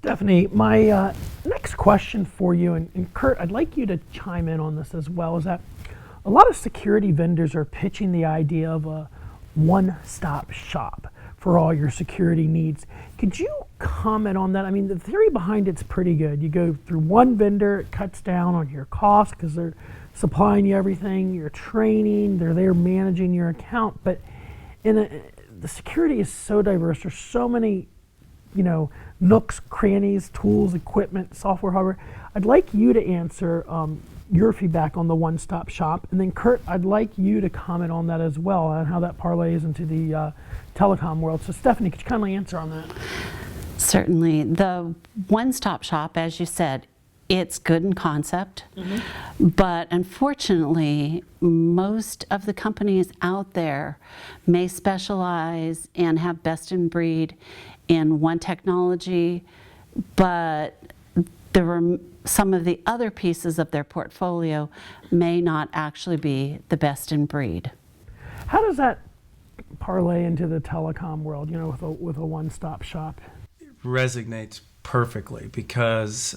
Stephanie, my next question for you, and Kurt, I'd like you to chime in on this as well, is that a lot of security vendors are pitching the idea of a one-stop shop for all your security needs. Could you comment on that? I mean, the theory behind it's pretty good. You go through one vendor, it cuts down on your costs because they're supplying you everything, your training, they're there managing your account. But the security is so diverse. There's so many, nooks, crannies, tools, equipment, software, hardware. I'd like you to answer your feedback on the one-stop shop. And then Kurt, I'd like you to comment on that as well and how that parlays into the telecom world. So Stephanie, could you kindly answer on that? Certainly. The one-stop shop, as you said, it's good in concept, but unfortunately, most of the companies out there may specialize and have best in breed in one technology, but some of the other pieces of their portfolio may not actually be the best in breed. How does that parlay into the telecom world, with a one-stop shop? It resonates perfectly because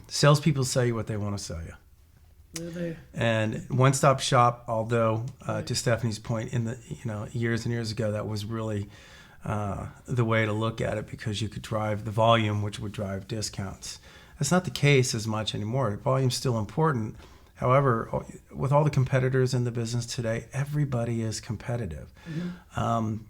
salespeople sell you what they want to sell you. And one-stop shop, although to Stephanie's point, in the years and years ago, that was really the way to look at it because you could drive the volume, which would drive discounts. That's not the case as much anymore. Volume's still important. However, with all the competitors in the business today, everybody is competitive. And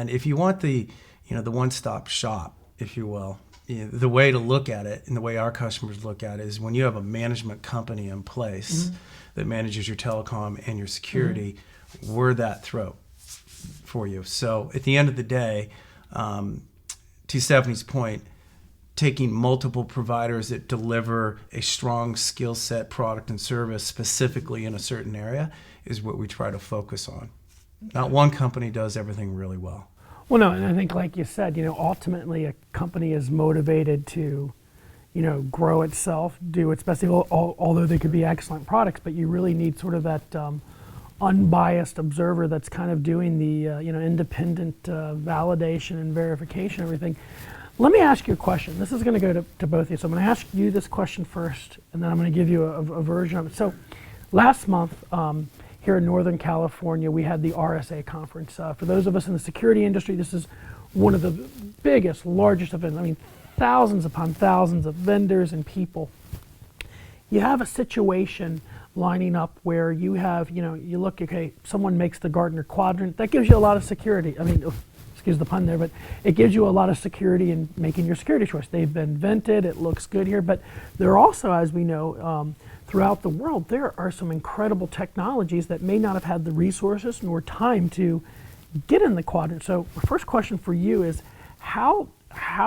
if you want the one-stop shop, if you will, the way to look at it and the way our customers look at it is when you have a management company in place that manages your telecom and your security, we're that throat for you. So at the end of the day, to Stephanie's point, taking multiple providers that deliver a strong skill set, product, and service specifically in a certain area is what we try to focus on. Not one company does everything really well. Well, no, and I think like you said, ultimately a company is motivated to, grow itself, do its best, although they could be excellent products, but you really need sort of that unbiased observer that's kind of doing the, independent validation and verification, everything. Let me ask you a question. This is going to go to both of you. So I'm going to ask you this question first, and then I'm going to give you a version of it. So last month, here in Northern California, we had the RSA conference. For those of us in the security industry, this is one of the biggest, largest events. I mean, thousands upon thousands of vendors and people. You have a situation lining up where you have, you look, okay, someone makes the Gartner quadrant. That gives you a lot of security. I mean, excuse the pun there, but it gives you a lot of security in making your security choice. They've been vented, it looks good here, but there are also, as we know, throughout the world, there are some incredible technologies that may not have had the resources nor time to get in the quadrant. So the first question for you is, how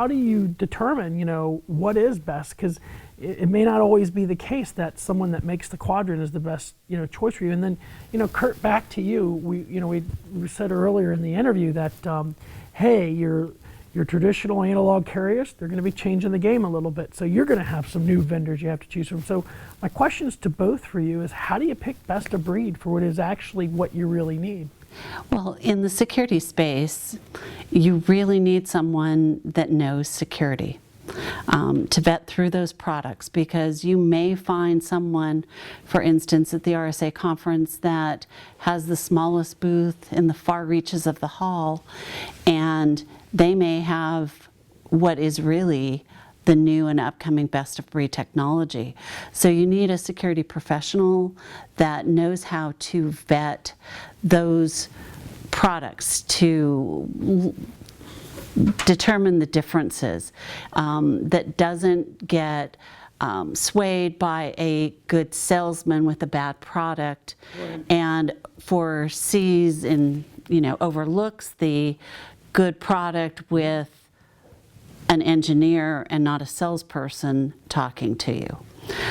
do you determine, what is best? Because it may not always be the case that someone that makes the quadrant is the best, choice for you. And then, Kurt, back to you. We said earlier in the interview that, hey, your traditional analog carriers, they're going to be changing the game a little bit. So you're going to have some new vendors you have to choose from. So my questions to both for you is, how do you pick best of breed for what is actually what you really need? Well, in the security space, you really need someone that knows security to vet through those products, because you may find someone, for instance, at the RSA conference that has the smallest booth in the far reaches of the hall, and they may have what is really the new and upcoming best of breed technology. So you need a security professional that knows how to vet those products to determine the differences, that doesn't get swayed by a good salesman with a bad product, and foresees and overlooks the good product with an engineer and not a salesperson talking to you.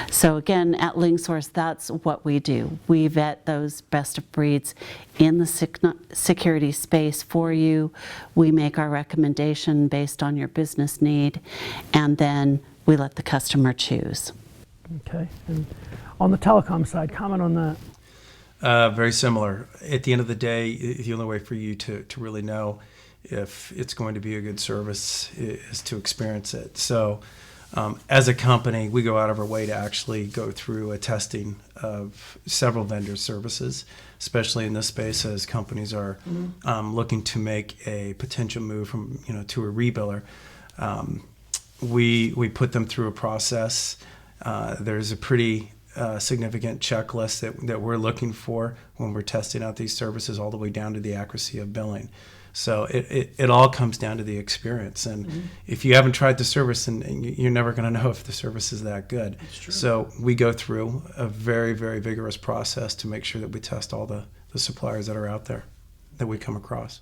So again, at LinkSource, that's what we do. We vet those best of breeds in the security space for you. We make our recommendation based on your business need, and then we let the customer choose. Okay, and on the telecom side, comment on that. Very similar. At the end of the day, the only way for you to really know if it's going to be a good service is to experience it. So as a company, we go out of our way to actually go through a testing of several vendor services, especially in this space as companies are looking to make a potential move from to a rebiller. We put them through a process. There's a pretty significant checklist that we're looking for when we're testing out these services, all the way down to the accuracy of billing. So it all comes down to the experience. And if you haven't tried the service, and you're never going to know if the service is that good. So we go through a very, very vigorous process to make sure that we test all the suppliers that are out there that we come across.